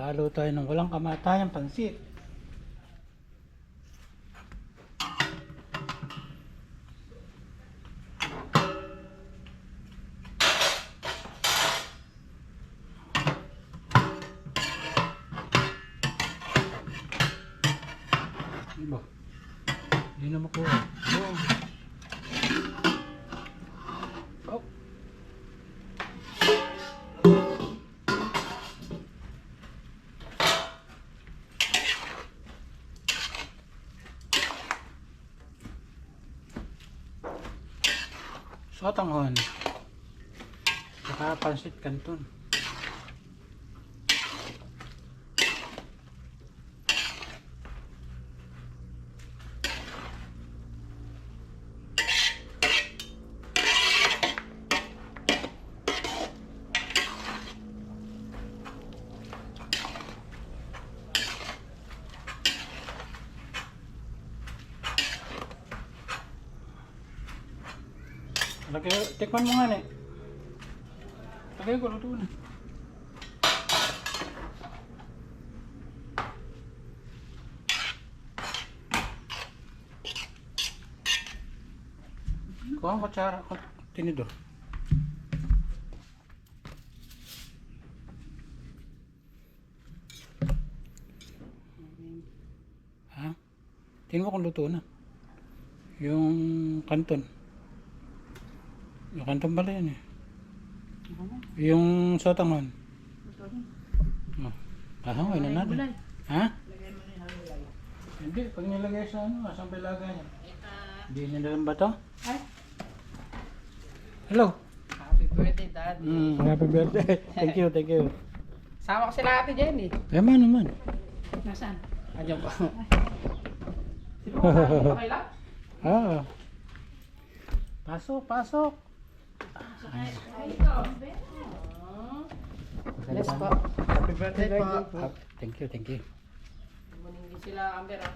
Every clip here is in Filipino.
Halo tayo ng walang kamatayang pansit. Diba? Hindi na makuha. Oh. Sotanghon. Saka pansit canton. Lagay, tikman mo nga ne. Lagay ko, luto na. Kuha ang kutsara, tinidor. Ha? Tingnan mo kung luto na. Yung kanton. Yung kanton pala yan eh. Yung sotanghon. Oh. Ahaway na natin. Ha? Hindi, pag nilagay sa ano, asang pilaga niya. Hindi niya nalang ba ito? Hello. Happy birthday, Daddy. Happy birthday. Thank you, thank you. Sama ko sila Ate Jenny. Man naman. Nasaan? Andiyan pa. Sino ba? Okay lang? Pasok, pasok. Let's go. Happy birthday po. Thank you, thank you. Maningin sila Amber ah.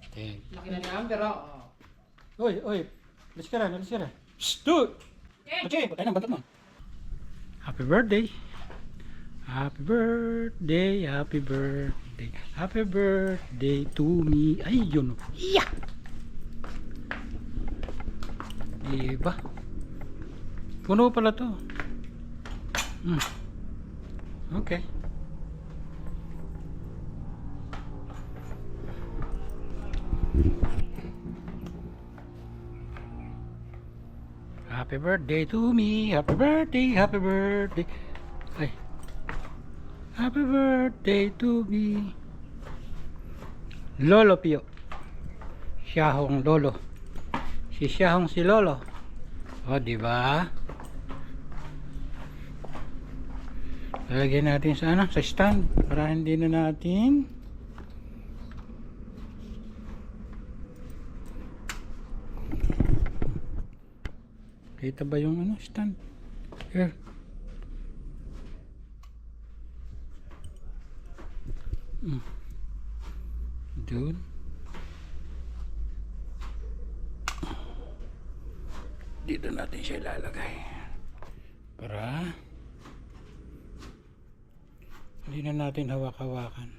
Okay. Laki na ni Amber ah. Oy, oy. Alis ka rin, alis ka rin. Shh, dude! Okay, patay na, bantat mo. Happy birthday. Happy birthday, happy birthday. Happy birthday to me. Ay, yun. Yeah! Diba? Puno pala to. Okay. Happy birthday to me. Happy birthday, happy birthday. Ay. Happy birthday to me. Lolo Pio. Siyahong lolo. Si Siyahong si lolo. O, di ba? Lalagyan natin sa ano, sa stand para hindi na natin kita ba yung ano, stand? Here. Doon. Dito natin siya ilalagay para hindi na natin hawak-hawakan.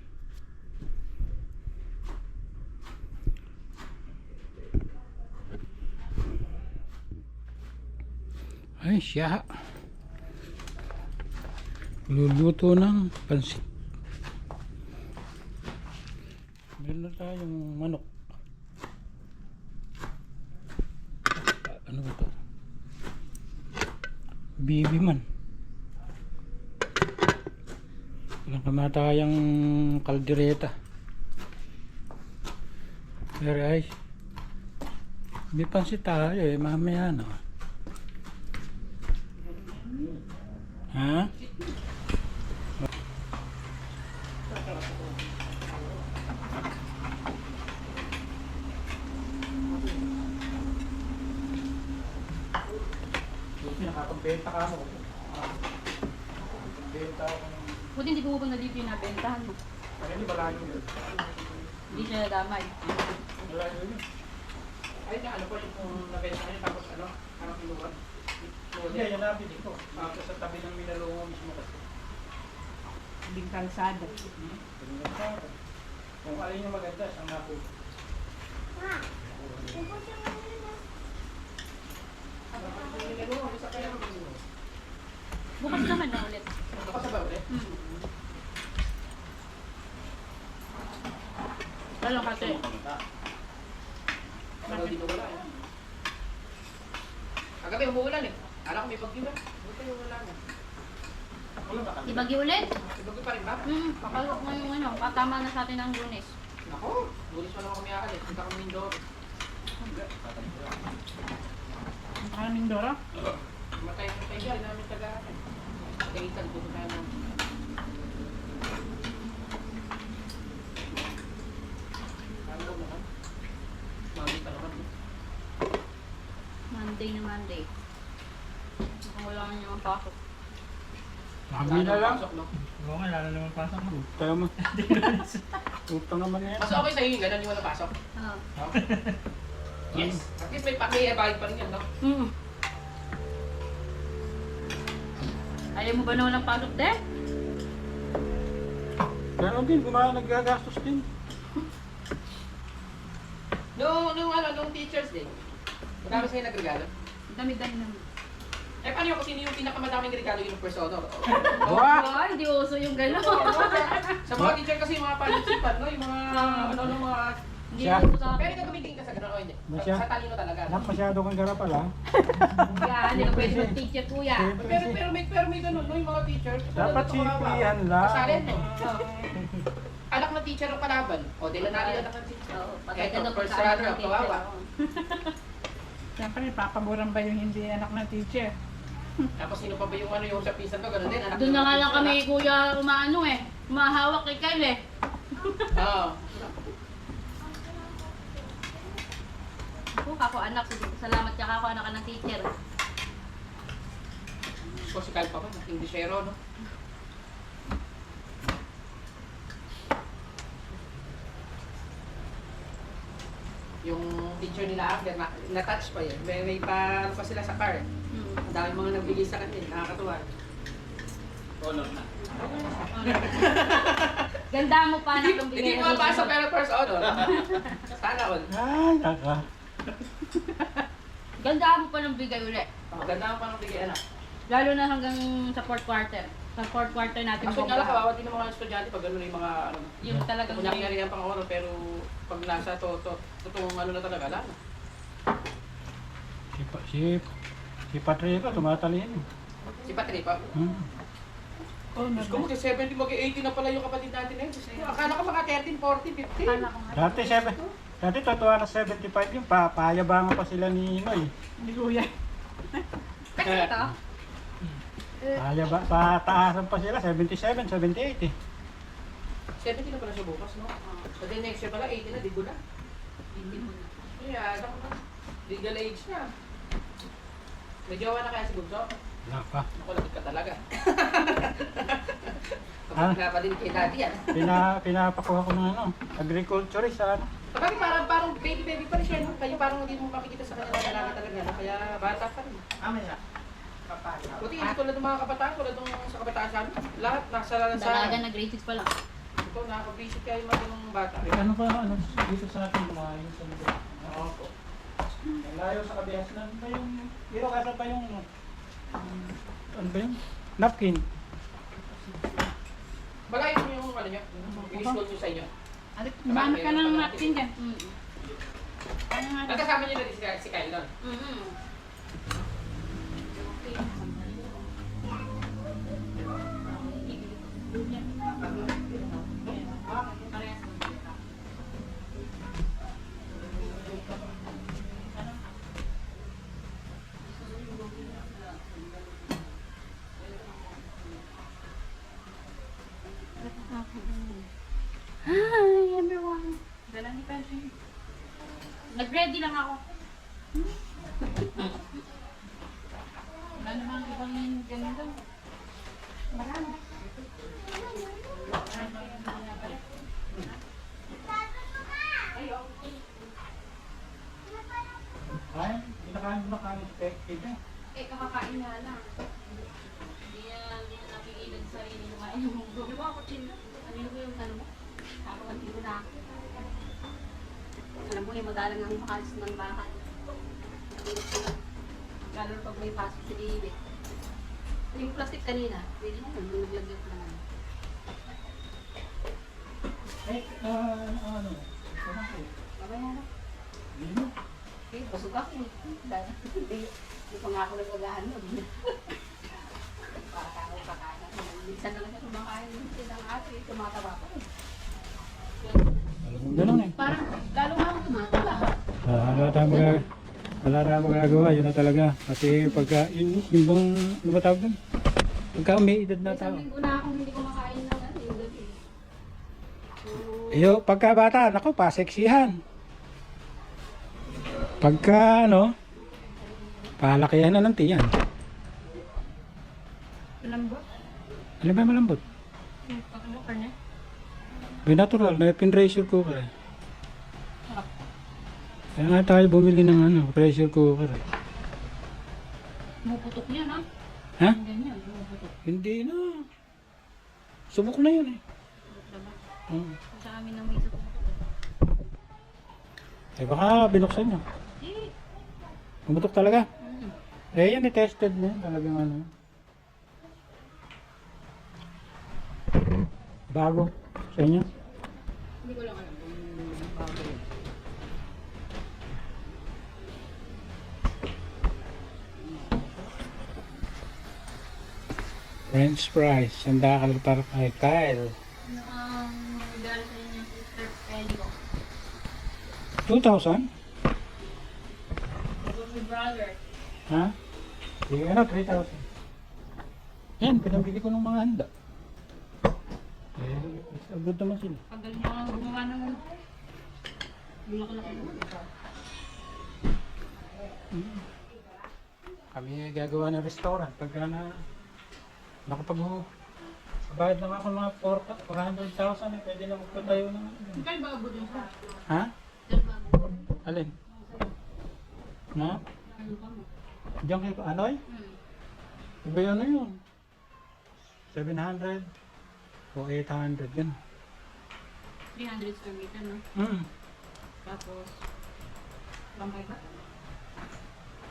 Ay siya, luluto ng pansit. Meron na tayong manok. Ano ba ito? Bibi man. Walang kamatayang kaldereta. Pero ay may pansit tayo eh, mamaya no. Ha? Nakapag-benta ka mo. Benta ako. Buti hindi pumupunta dito yung nabentahan mo. Ano hindi malayo yun? Hindi siya nadamay. Malayo yun. Ay, ano po yung nabenta niya tapos ano? Anong kinuha? Hindi, yan nabili ko. Sa tabi ng Minalongo mismo kasi. Tabing kalsada. Kung alin yung maganda, siyang napo. Bukas naman na ulit. Bukas na ba ulit? Wala kasi. Ano dito wala eh. Kagabi umuulan eh. Alam ko may bagyo ba? Buti yung wala na. Wala ba kami? Ibagi ulit? May bagyo pa rin ba? Pakalok mo yung ano. Patama na sa atin ang Lunes. Ako, bulis mo naman kami aalis. Punta kami Mindoro. Ang karaming Dora. Matay mo tayo din namin taga-atin. Kaitan ko tayo namin. Ano naman? Mami pa naman. Monday na Monday. Mukhang wala na naman pasok. Sabi na lang. Pasok, no? Oo nga, lalo naman pasok mo. Tayo mo. Utang naman yan. Mas okay sa'yo yung ganun yung wala pasok. Oo. Yes. At least may paki-e-bayad pa rin yan, no? Ayaw mo ba na walang pasok, te? Pero din, nagagastos din. Nung Teacher's Day, madami sa'yo nagregalo. Dami-dami naman. Eh, paano yung kung sino yung pinakamadaming regalo yung first honor? Wow! Ay, hindi uso yung gano'n. Sa mga teacher kasi yung mga panisipan, no? Yung mga, mga... Hindi Siya. uso sa Pero akin. ikaw gumiting ka sa gano'n, o hindi? Masya. Sa talino talaga. Anak, masyado kang garapal ha. Yan, hindi ka pwede mag-teacher, kuya. Pero may ganun, no? Yung mga teacher. Dapat sipihan lang. Kasalin, no? Anak na teacher ang kalaban. O, di nanalo yung anak ng teacher. Oo, patay ka Eto, na first pagkain runner, ng teacher. kawawa. Siyempre, papaboran ba yung hindi anak ng teacher? Tapos sino pa ba yung yung sa pinsan ko, ganun din, anak Doon na nga ng lang teacher, kami, kuya, umaano eh. Umahawak kay Kyle eh. Oo. Ako, kako anak. Salamat ka, kako anak ka ng teacher. Ko si Kyle pa ba, Englishero, no? Yung teacher nila after, na-touch pa yun. May pa, ano pa sila sa car. Ang dami mga nagbigay sa kanila, nakakatuwa. Honor na. Ganda mo pa anak ng Hindi bigay mo mapasok pero first honor. Sana all. Ay, naka. Ganda mo pa ng bigay ulit. Maganda mo pa ng bigay anak. Lalo na hanggang sa fourth quarter. Sa fourth quarter natin Actually nga lang, kawawa din ng mga estudyante pag gano'n yung mga, ano, yung talagang kunyari yan pang honor, pero pag nasa totoong ano na talaga, wala na. Si Patrick, tumatalino. Si Patri pa. Oh, Diyos ko, mag-70, mag-80 na pala yung kapatid natin eh. Akala ko mga 13, 40, 50. Kala ko nga. Dati totoo na 75 yung payabangan pa sila ni Noy. Hindi kuya. Kasi ito, Pataasan pa sila, 77, 78 eh. 70 na pala siya bukas, no? So then next year pala, 80 na, digo na. hindi mo na. Kaya, ako na. Legal age na. May jowa na kaya si Bunso? Naka. Ako, lapit ka talaga. Ah? Kapag nga pa din kay daddy yan. Pinapakuha ko ng ano, agriculturist sa ano. Kapag parang baby pa rin siya, no? Kaya parang hindi mo makikita sa kanya na dalaga talaga, no? Kaya bata pa rin. Buti hindi tulad ng mga kabataan, tulad ng sa kabataan sa amin. Lahat nasa Dalaga na grade 6 pa lang. ito, nakaka-visit kayo mga ng bata. Ano pa, ano, dito sa atin, malayo sa mga. Oo po. Malayo sa kabihas na, ano ba yung, pero kasa pa yung, ano ba yung, napkin. Malayo yung ano nyo, yung school nyo sa inyo. Manap ka ng napkin dyan. Ano nga? Nagkasama nyo na din si Kyle doon. Hi everyone. Dala ni Pedro. Nag-ready lang ako. Wala namang ibang ganito. Marami. Ay, kinakain mo na kanin expected eh. Eh, kakakain nga lang. Hindi na napigilan sa sarili kumain. Yung mga kutsilyo. Ano yung ano mo? Ako ang tiro na ako. Alam mo yung magalang ang makalis ng bahay. Lalo pag may pasok sa libe. Yung plastic kanina, pwede mo yung naglagyan ko naman. Ano? Mamaya na. Hindi mo. Okay, busog ako. Hindi pa nga ako nagagahan nun. Para ako kakain. Minsan na lang ako kumakain ng ate. Tumataba ko. Alam mo ganun eh. Parang lalo nga ako tumataba. Wala tayong magagawa, yun na talaga. Kasi pagka, yung bang, ano ba tawag doon? Pagka may edad na tao. Isang linggo na akong hindi kumakain ng ano, yung gabi. Iyo, pagka bata, naku, paseksihan. Pagka, ano, palakihan na ng tiyan. Malambot? Alam ba yung malambot? Yung pag-cooker niya? May natural, may pin-pressure cooker eh. Kaya nga tayo bumili ng ano, pressure cooker eh. Muputok niya, no? Ha? Ang ganyan, muputok. Hindi na. Subok na yun eh. Diba? Oo. Sa amin na may sutok. Eh baka binuksan nyo. Eh. Pumutok talaga. Mm. Eh yan, i-tested na yun. Talagang ano. Bago. Sa inyo. Hindi ko lang alam kung bago yun. French fries. Sanda ka para kay Kyle. Ano ang regalo sa inyo, Sister Pedro? 2,000? From my brother. Ha? Sige ano, 3,000. Yan, pinambili ko ng mga handa. Eh, abroad naman sila. Pagaling mo lang gumawa ng bulak-lak. Kami gagawa ng restaurant. Pagka bayad na ako ng mga 400,000 eh, pwede na magpatayo ng... Kaya ba abot yung sa? Ha? Kaya ba abot? Alin? Na? Ano pa mo? Diyan kayo, Anoy? Iba yun na yun. 700 o 800, yun. 300 square meter, no? Tapos, bangkay ba?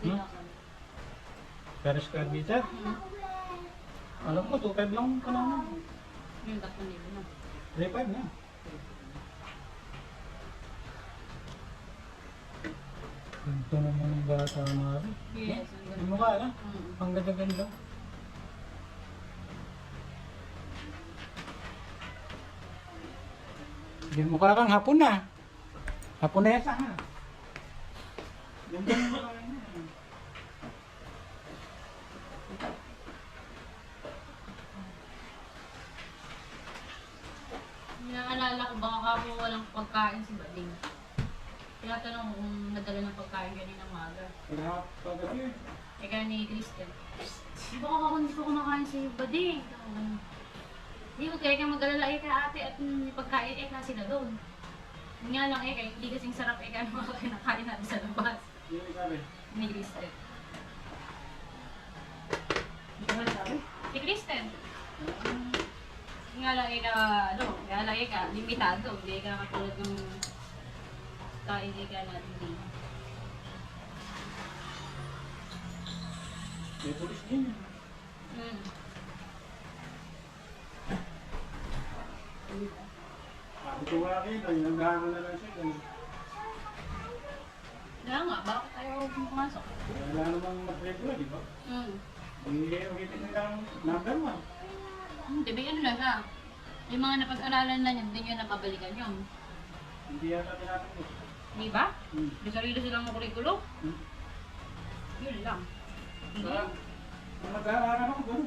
3,000. Per square meter? Alam ko, 2,500 lang ka naman. Yung 3,000 na. 3,500 na. Ganito naman ang bata na rin. Yes, ang Yung ganda. mukha na. Mm. Ang ganda-ganda. Yung mukha kang hapon na. Haponesa ha. Ganda ng mukha niya. Naalala ko baka ako walang pagkain si Bading. Tinatanong ko kung nadala ng pagkain kanina maga. Kaya paggabi. Eh kaya ni Kristen. Baka ako hindi ko kumakain si Bading. Hindi ko kaya mag-alala ka ate at may pagkain sila doon. Yun nga lang hindi kasing sarap ano mga kinakain natin sa labas. Hindi sabi. Ni Kristen. Hindi ka sabi. Si Kristen. Nga lang limitado. Hindi ka katulad ng kain natin din. May pulis din. Sabi ko nga kita, yung naghahanap na lang siya. Ganun. Kaya nga, bakit ayaw pumasok? Wala namang mag-regular, di ba? Hindi ulitin nila ang number one. Di ba ano lang ha? Yung mga napag-aralan na yun, hindi nyo napabalikan yun. Hindi yata tinatanggap. Di ba? May sarili silang kurikulo. Yun lang. Hindi. Kung nag-aaral ako, gano'n.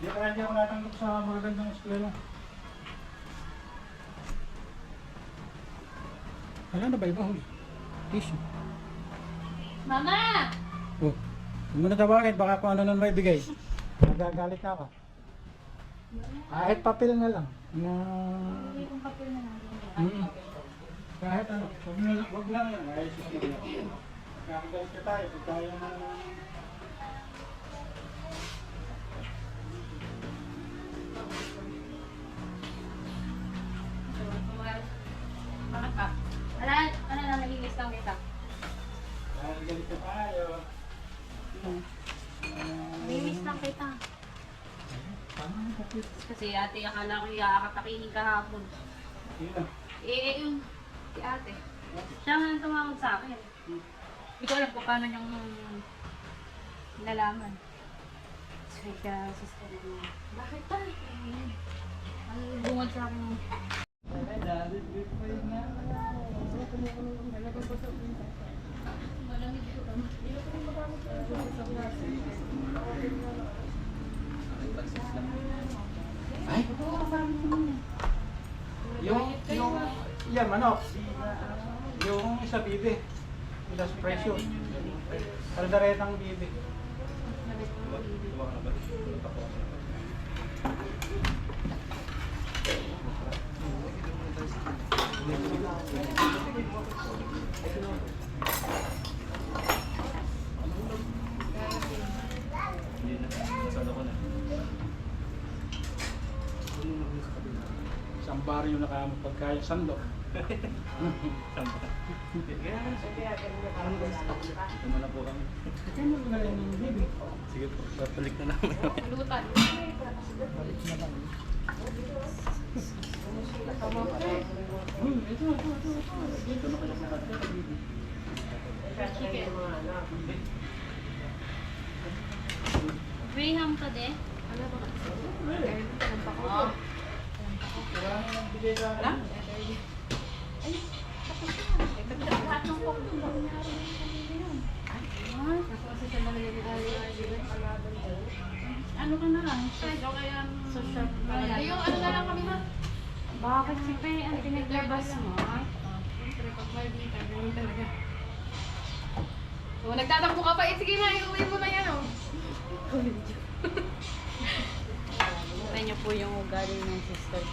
Hindi ako natanggap sa magagandang eskwela. Wala na ba iba huli? Tissue. Mama! Oh, huwag mo na tawagin, baka kung ano nun may bigay. Nagagalit na ako. Kahit papel na lang. Hindi kong papel na natin. Kahit ano, huwag na lang. Ayos na lang. Kakagalit ka tayo, pag tayo na... Kasi ate, akala ko iaakatakihin kahapon. Sino? Yung si ate. Siya nga ang tumawag sa akin. Hindi ko alam kung paano niyang nalaman. So, kaya sister niya, bakit ba? Ang bungod sa akin. Ay? Yung yan, manok. Yung isa bibi. Ilas presyo. Kaldaretang bibi. Isang baryo na kaya pagkaya sando. Tumala po kami. Kaya mo na rin yung bibi. Sige po, babalik na namin. Lutan. Ito. Dito na kayo sa bibi. Chicken. Graham ka de? Oh. Bigay sa akin. Lahat ng pork doon ba nangyari yun? Ano ka na lang? Social media. Yung ano na lang kami na. Bakit si Pe? Ang pinaglabas mo? Siyempre, pag may dita, ganun talaga. So, nagtatakbo ka pa, sige na, iuwi mo na yan, oh. Tignan niyo po yung ugali ng sister.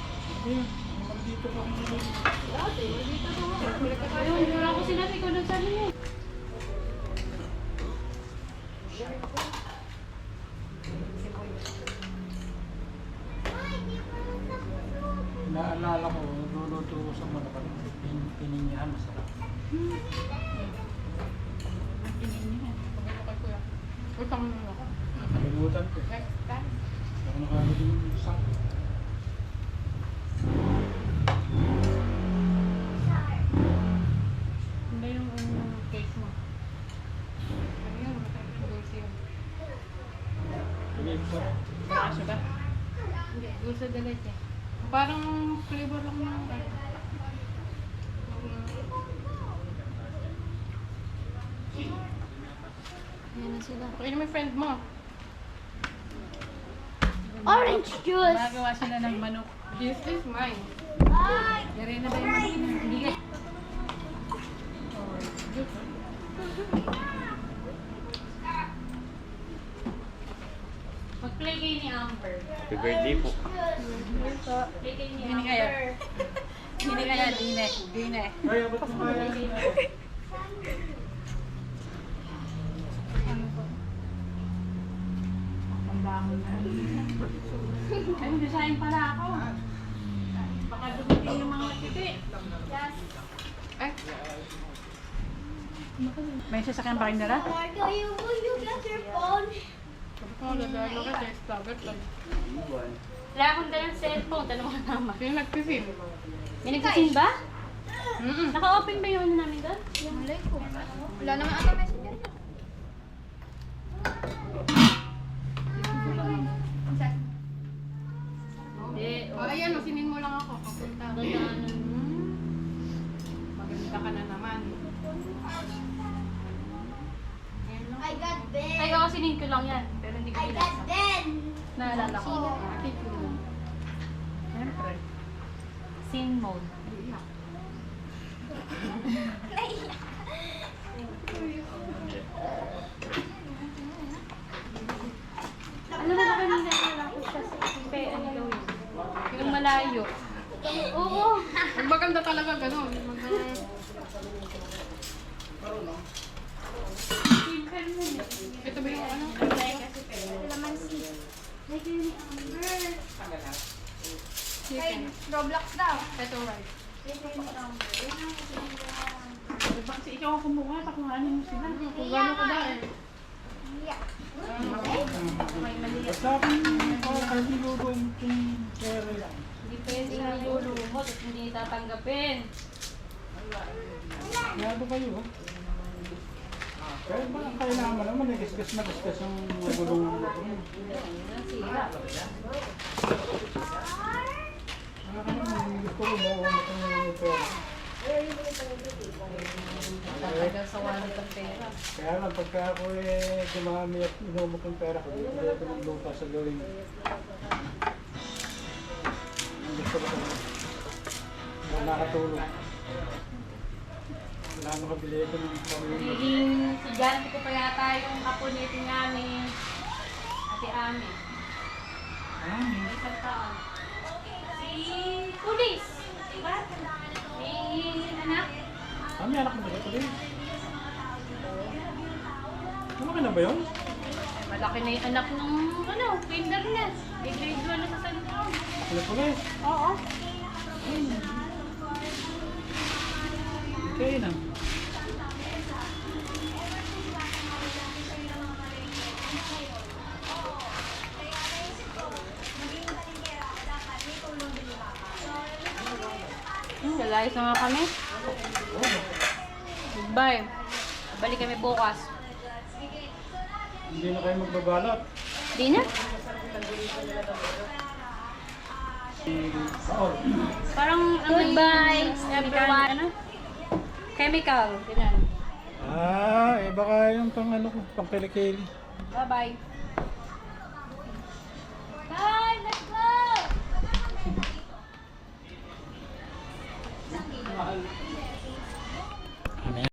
Dito pa kami. Dati, dito to. Ayun, wala ko sinabi ko doon sa niyo. Naalala ko, luluto ko sa manok. Pininyahan, masarap. Utang mo ako. Nakalimutan ko. Next time. Ako nakalimutan yung isang. Hindi yung cake mo. Ano yun? Dulce yun. Sige, sarap. Kaso ba? Hindi, dulce de leche. Parang flavor lang ng Ayan na sila. Okay na may friend mo. Orange juice! Magawa sila ng manok. This is mine. Yari na ba yung manok na? Hindi ka. Mag-play kayo ni Amber. Happy birthday po. Play kayo ni Hindi kaya. Amber. Hindi kaya, dine. Dine. Kaya ba't mo kaya? Ang dahon na. Ay, design pala ako. Baka dumating yung mga titi. Yes. Ay. May sasakyan pa kayo nila? Marco, will you get your phone? Oo, dadalo ka. There's vlogger lang. Wala akong dalang cellphone. Tanong ka naman. Sino nag-film? May nagsisin ba? Mm-mm. Naka-open ba yung ano namin doon? Malay ko. Wala naman ata messenger. Hindi. Oh, ayan, o, sinin mo lang ako. Papunta. Maganda ka na naman. I got Ben. Ay, ako sinin ko lang yan. Pero hindi ko I got binasa. Ben. Naalala ko. Siyempre. Scene mode. Alam mo ba kanina nalapit siya sa Pe, ano gawin? Yung malayo. Oo. Ang maganda talaga gano'n. Ito ba yung ano? Lamansi. Like yun ni Amber. Chicken. Roblox daw. Ito rice. Like yun ni Amber. Diba kasi ikaw ang kumuha, pakuhanin mo sila. Kung gano'n ko dahil. Yeah. What's up? kahit nilulong yung pera lang. Hindi pwede na nilulumot at hindi tatanggapin. Yado kayo, ha? Kaya ba kailangan naman, nagisgas na gisgas yung nagulong mo. Nasira. Gusto ko mo, yung pera. Tatagal sa wallet ang pera. Kaya lang, pagka ako dumami at inumok yung pera ko, hindi ko ng lupa sa gawin. Ang gusto ko talaga. Wala nakatulong. Wala makabili ko ng pamilya. Naging sigante ko pa yata yung kapunitin namin. Ate Ami. May isang taon. Si Pulis. Diba? May anak. May anak mo ba ito rin? Malaki na ba yun? Malaki na yung anak ng kinder na. May grade 1 na sa Santo. Sila pulis. Oo. Okay na. Lalayas na nga kami. Goodbye. Balik kami bukas. Hindi na kayo magbabalot. Di na? Oo. Parang goodbye everyone. Ano? Chemical. Ganun. Baka yung pang ano ko, pang kilikili. Bye-bye. Bye, let's go! Ano yan?